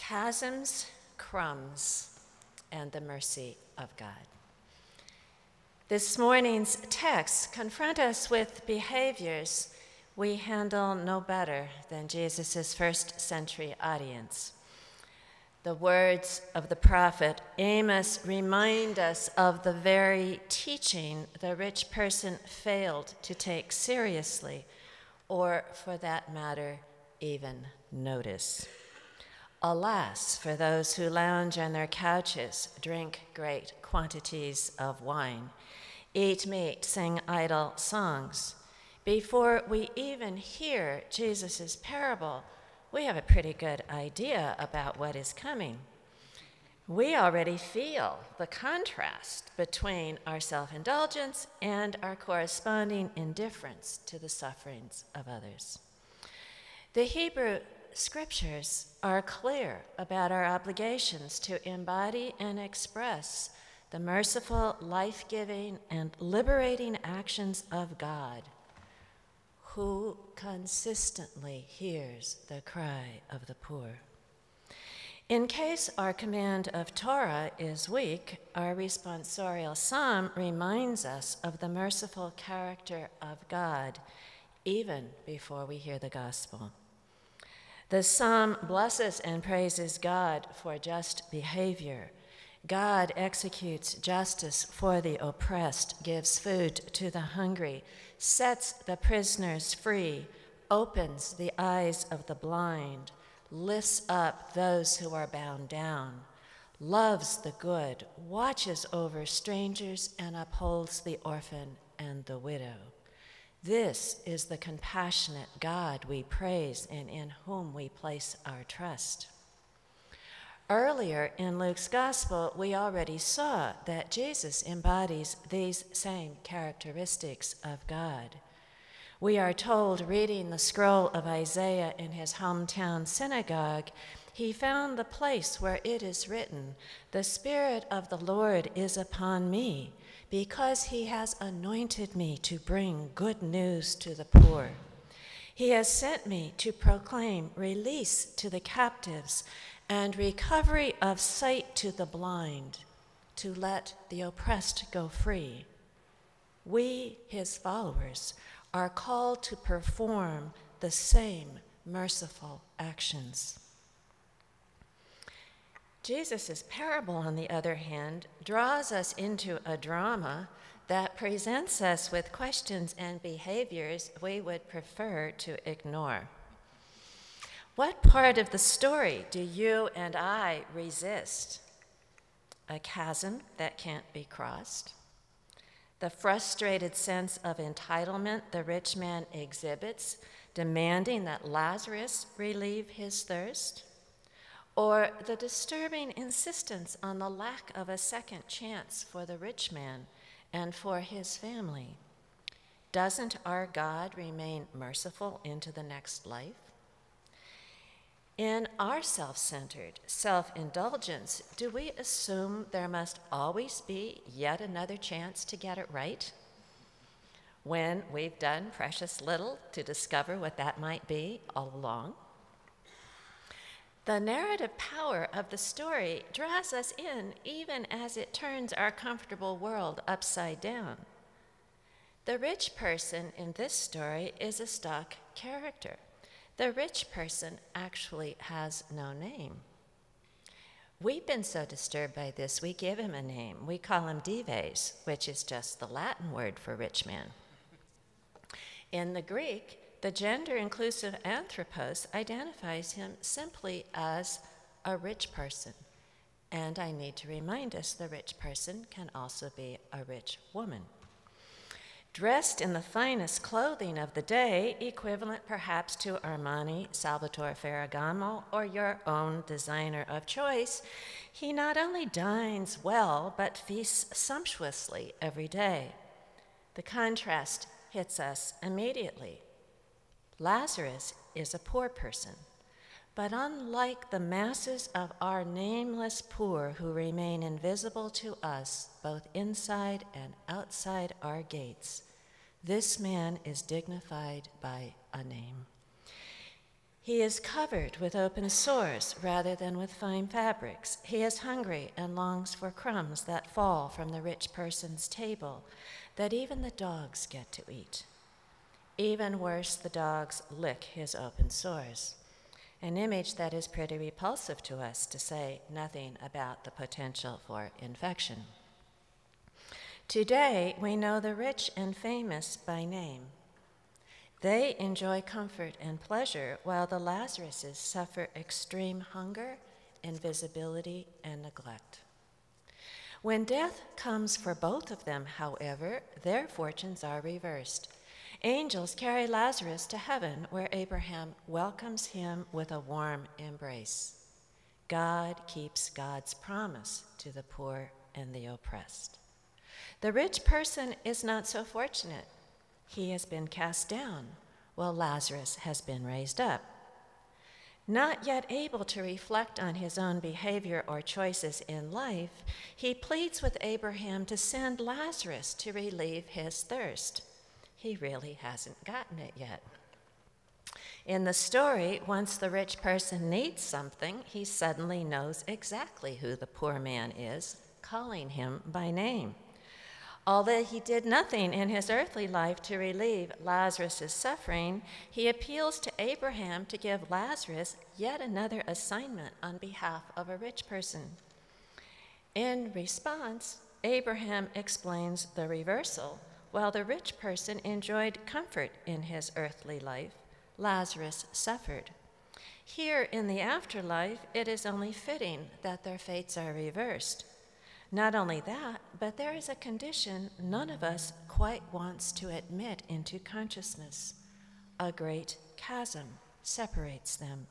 Chasms, crumbs, and the mercy of God. This morning's texts confront us with behaviors we handle no better than Jesus' first century audience. The words of the prophet Amos remind us of the very teaching the rich person failed to take seriously, or for that matter, even notice. Alas, for those who lounge on their couches, drink great quantities of wine, eat meat, sing idle songs. Before we even hear Jesus' parable, we have a pretty good idea about what is coming. We already feel the contrast between our self-indulgence and our corresponding indifference to the sufferings of others. The Hebrew Scriptures are clear about our obligations to embody and express the merciful, life-giving, and liberating actions of God, who consistently hears the cry of the poor. In case our command of Torah is weak, our responsorial psalm reminds us of the merciful character of God, even before we hear the gospel. The psalm blesses and praises God for just behavior. God executes justice for the oppressed, gives food to the hungry, sets the prisoners free, opens the eyes of the blind, lifts up those who are bound down, loves the good, watches over strangers, and upholds the orphan and the widow. This is the compassionate God we praise and in whom we place our trust. Earlier in Luke's gospel, we already saw that Jesus embodies these same characteristics of God. We are told, reading the scroll of Isaiah in his hometown synagogue, he found the place where it is written, "The Spirit of the Lord is upon me, because he has anointed me to bring good news to the poor. He has sent me to proclaim release to the captives and recovery of sight to the blind, to let the oppressed go free." We, his followers, are called to perform the same merciful actions. Jesus' parable, on the other hand, draws us into a drama that presents us with questions and behaviors we would prefer to ignore. What part of the story do you and I resist? A chasm that can't be crossed? The frustrated sense of entitlement the rich man exhibits, demanding that Lazarus relieve his thirst? Or the disturbing insistence on the lack of a second chance for the rich man and for his family? Doesn't our God remain merciful into the next life? In our self-centered self-indulgence, do we assume there must always be yet another chance to get it right, when we've done precious little to discover what that might be all along? The narrative power of the story draws us in even as it turns our comfortable world upside down. The rich person in this story is a stock character. The rich person actually has no name. We've been so disturbed by this, we give him a name. We call him Dives, which is just the Latin word for rich man. In the Greek, the gender-inclusive anthropos identifies him simply as a rich person. And I need to remind us the rich person can also be a rich woman. Dressed in the finest clothing of the day, equivalent perhaps to Armani, Salvatore Ferragamo, or your own designer of choice, he not only dines well, but feasts sumptuously every day. The contrast hits us immediately. Lazarus is a poor person, but unlike the masses of our nameless poor who remain invisible to us both inside and outside our gates, this man is dignified by a name. He is covered with open sores rather than with fine fabrics. He is hungry and longs for crumbs that fall from the rich person's table, that even the dogs get to eat. Even worse, the dogs lick his open sores, an image that is pretty repulsive to us, to say nothing about the potential for infection. Today, we know the rich and famous by name. They enjoy comfort and pleasure, while the Lazaruses suffer extreme hunger, invisibility, and neglect. When death comes for both of them, however, their fortunes are reversed. Angels carry Lazarus to heaven, where Abraham welcomes him with a warm embrace. God keeps God's promise to the poor and the oppressed. The rich person is not so fortunate. He has been cast down, while Lazarus has been raised up. Not yet able to reflect on his own behavior or choices in life, he pleads with Abraham to send Lazarus to relieve his thirst. He really hasn't gotten it yet. In the story, once the rich person needs something, he suddenly knows exactly who the poor man is, calling him by name. Although he did nothing in his earthly life to relieve Lazarus' suffering, he appeals to Abraham to give Lazarus yet another assignment on behalf of a rich person. In response, Abraham explains the reversal. While the rich person enjoyed comfort in his earthly life, Lazarus suffered. Here in the afterlife, it is only fitting that their fates are reversed. Not only that, but there is a condition none of us quite wants to admit into consciousness. A great chasm separates them.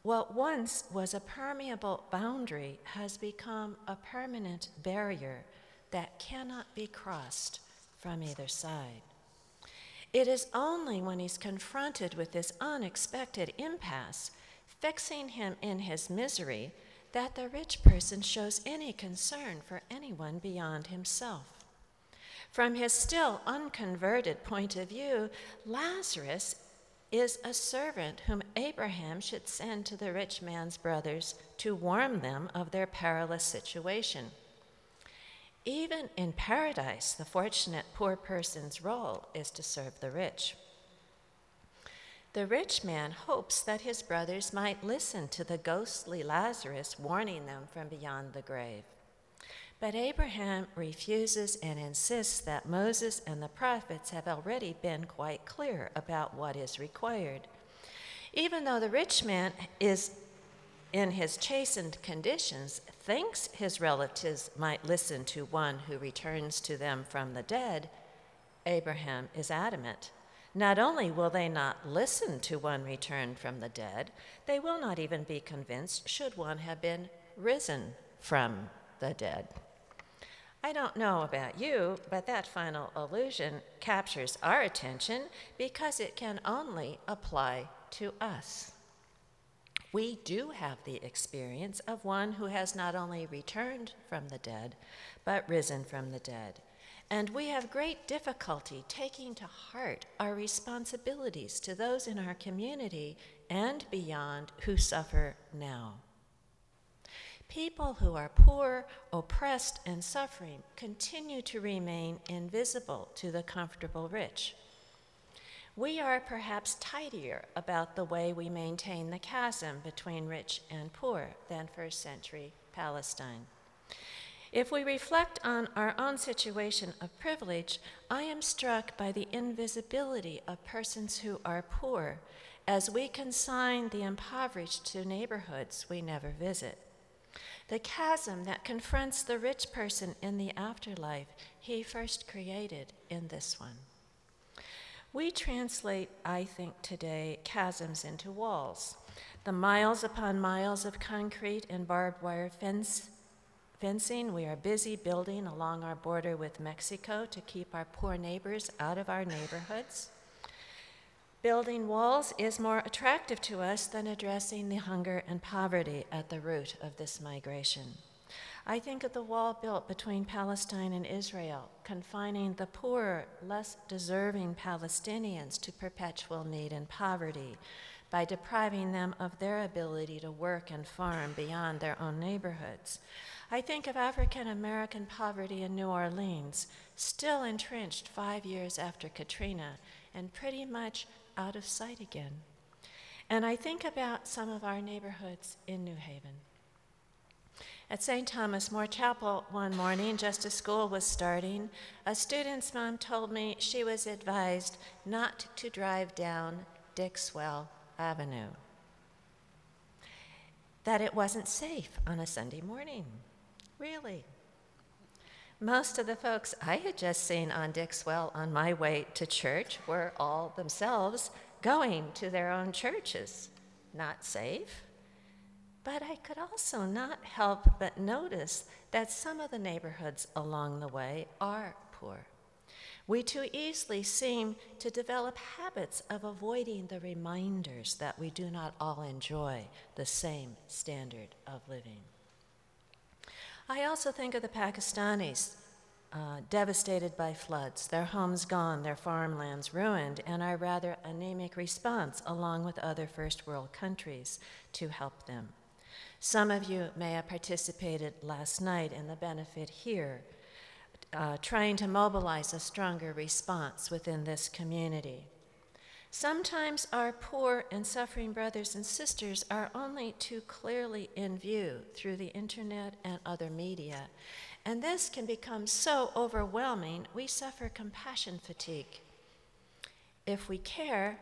What once was a permeable boundary has become a permanent barrier that cannot be crossed from either side. It is only when he's confronted with this unexpected impasse, fixing him in his misery, that the rich person shows any concern for anyone beyond himself. From his still unconverted point of view, Lazarus is a servant whom Abraham should send to the rich man's brothers to warn them of their perilous situation. Even in paradise, the fortunate poor person's role is to serve the rich. The rich man hopes that his brothers might listen to the ghostly Lazarus warning them from beyond the grave. But Abraham refuses and insists that Moses and the prophets have already been quite clear about what is required. Even though the rich man is in his chastened conditions, thinks his relatives might listen to one who returns to them from the dead, Abraham is adamant. Not only will they not listen to one returned from the dead, they will not even be convinced should one have been risen from the dead. I don't know about you, but that final allusion captures our attention because it can only apply to us. We do have the experience of one who has not only returned from the dead, but risen from the dead. And we have great difficulty taking to heart our responsibilities to those in our community and beyond who suffer now. People who are poor, oppressed, and suffering continue to remain invisible to the comfortable rich. We are perhaps tidier about the way we maintain the chasm between rich and poor than first century Palestine. If we reflect on our own situation of privilege, I am struck by the invisibility of persons who are poor as we consign the impoverished to neighborhoods we never visit. The chasm that confronts the rich person in the afterlife, he first created in this one. We translate, I think today, chasms into walls. The miles upon miles of concrete and barbed wire fencing we are busy building along our border with Mexico to keep our poor neighbors out of our neighborhoods. Building walls is more attractive to us than addressing the hunger and poverty at the root of this migration. I think of the wall built between Palestine and Israel, confining the poor, less deserving Palestinians to perpetual need and poverty, by depriving them of their ability to work and farm beyond their own neighborhoods. I think of African American poverty in New Orleans, still entrenched 5 years after Katrina and pretty much out of sight again. And I think about some of our neighborhoods in New Haven. At St. Thomas More Chapel one morning, just as school was starting, a student's mom told me she was advised not to drive down Dixwell Avenue, that it wasn't safe on a Sunday morning. Really? Most of the folks I had just seen on Dixwell on my way to church were all themselves going to their own churches. Not safe. But I could also not help but notice that some of the neighborhoods along the way are poor. We too easily seem to develop habits of avoiding the reminders that we do not all enjoy the same standard of living. I also think of the Pakistanis devastated by floods, their homes gone, their farmlands ruined, and our rather anemic response, along with other first world countries, to help them. Some of you may have participated last night in the benefit here, trying to mobilize a stronger response within this community. Sometimes our poor and suffering brothers and sisters are only too clearly in view through the internet and other media, and this can become so overwhelming we suffer compassion fatigue. If we care,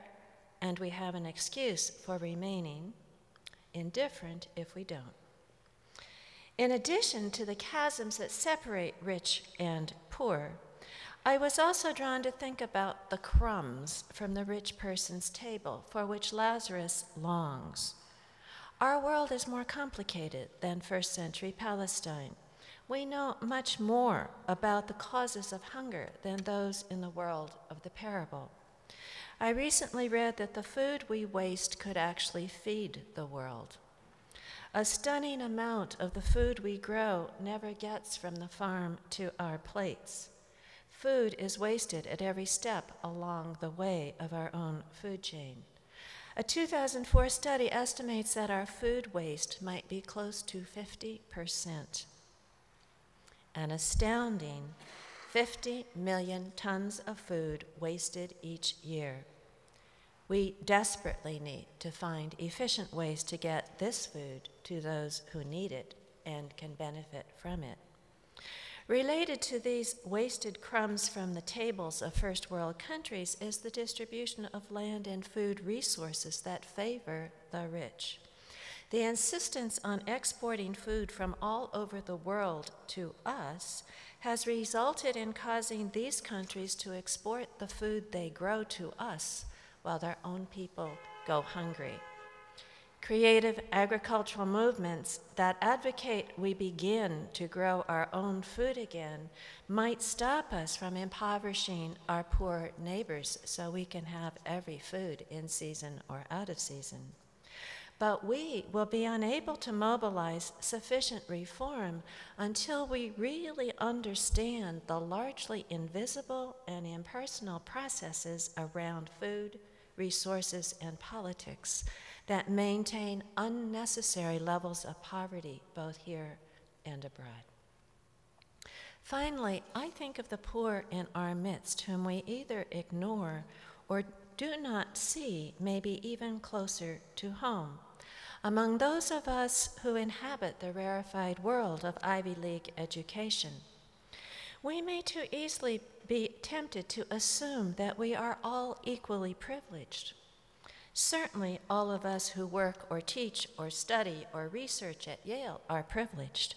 and we have an excuse for remaining, indifferent if we don't. In addition to the chasms that separate rich and poor, I was also drawn to think about the crumbs from the rich person's table for which Lazarus longs. Our world is more complicated than first century Palestine. We know much more about the causes of hunger than those in the world of the parable. I recently read that the food we waste could actually feed the world. A stunning amount of the food we grow never gets from the farm to our plates. Food is wasted at every step along the way of our own food chain. A 2004 study estimates that our food waste might be close to 50%. An astounding 50 million tons of food wasted each year. We desperately need to find efficient ways to get this food to those who need it and can benefit from it. Related to these wasted crumbs from the tables of first world countries is the distribution of land and food resources that favor the rich. The insistence on exporting food from all over the world to us has resulted in causing these countries to export the food they grow to us while their own people go hungry. Creative agricultural movements that advocate we begin to grow our own food again might stop us from impoverishing our poor neighbors so we can have every food in season or out of season. But we will be unable to mobilize sufficient reform until we really understand the largely invisible and impersonal processes around food, resources, and politics that maintain unnecessary levels of poverty both here and abroad. Finally, I think of the poor in our midst whom we either ignore or do not see, maybe even closer to home. Among those of us who inhabit the rarefied world of Ivy League education, we may too easily be tempted to assume that we are all equally privileged. Certainly, all of us who work or teach or study or research at Yale are privileged.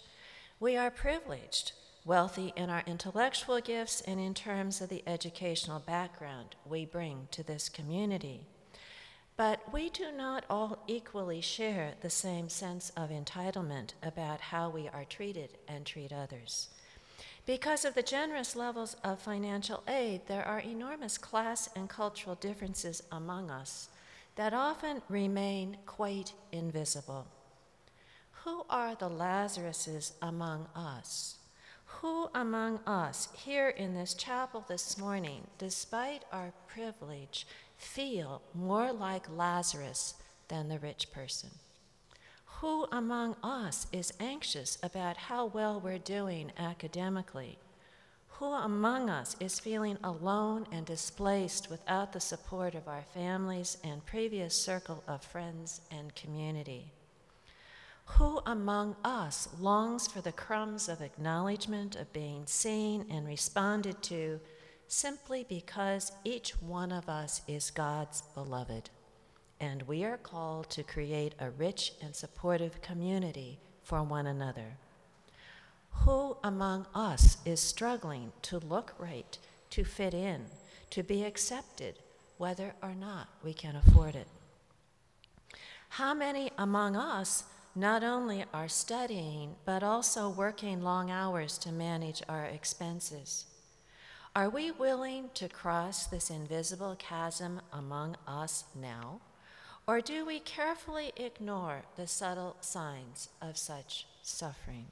We are privileged, wealthy in our intellectual gifts and in terms of the educational background we bring to this community. But we do not all equally share the same sense of entitlement about how we are treated and treat others. Because of the generous levels of financial aid, there are enormous class and cultural differences among us that often remain quite invisible. Who are the Lazaruses among us? Who among us here in this chapel this morning, despite our privilege, feel more like Lazarus than the rich person? Who among us is anxious about how well we're doing academically? Who among us is feeling alone and displaced without the support of our families and previous circle of friends and community? Who among us longs for the crumbs of acknowledgement of being seen and responded to simply because each one of us is God's beloved, and we are called to create a rich and supportive community for one another? Who among us is struggling to look right, to fit in, to be accepted, whether or not we can afford it? How many among us not only are studying, but also working long hours to manage our expenses? Are we willing to cross this invisible chasm among us now? Or do we carefully ignore the subtle signs of such suffering?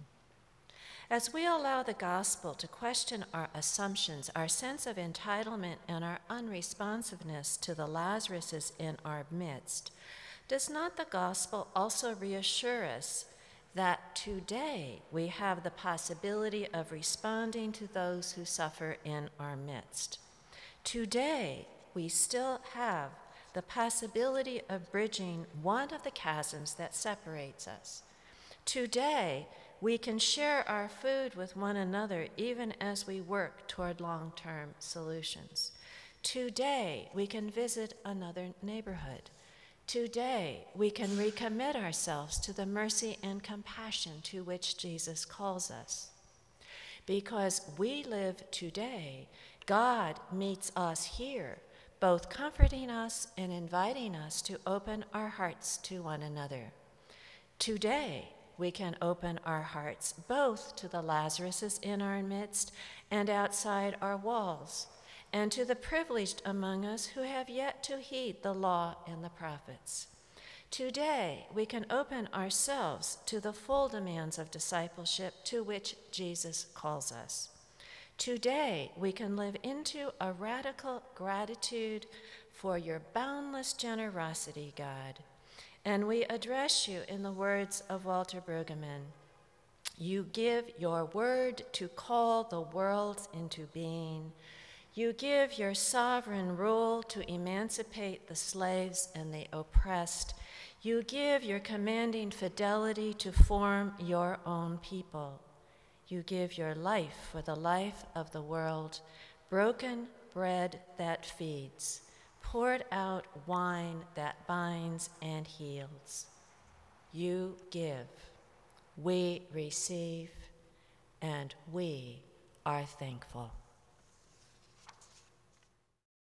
As we allow the gospel to question our assumptions, our sense of entitlement, and our unresponsiveness to the Lazaruses in our midst, does not the gospel also reassure us that today we have the possibility of responding to those who suffer in our midst? Today we still have the possibility of bridging one of the chasms that separates us. Today, we can share our food with one another even as we work toward long-term solutions. Today, we can visit another neighborhood. Today, we can recommit ourselves to the mercy and compassion to which Jesus calls us. Because we live today, God meets us here, both comforting us and inviting us to open our hearts to one another. Today, we can open our hearts both to the Lazaruses in our midst and outside our walls, and to the privileged among us who have yet to heed the law and the prophets. Today, we can open ourselves to the full demands of discipleship to which Jesus calls us. Today, we can live into a radical gratitude for your boundless generosity, God. And we address you in the words of Walter Brueggemann. You give your word to call the world into being. You give your sovereign rule to emancipate the slaves and the oppressed. You give your commanding fidelity to form your own people. You give your life for the life of the world, broken bread that feeds, poured out wine that binds and heals. You give, we receive, and we are thankful.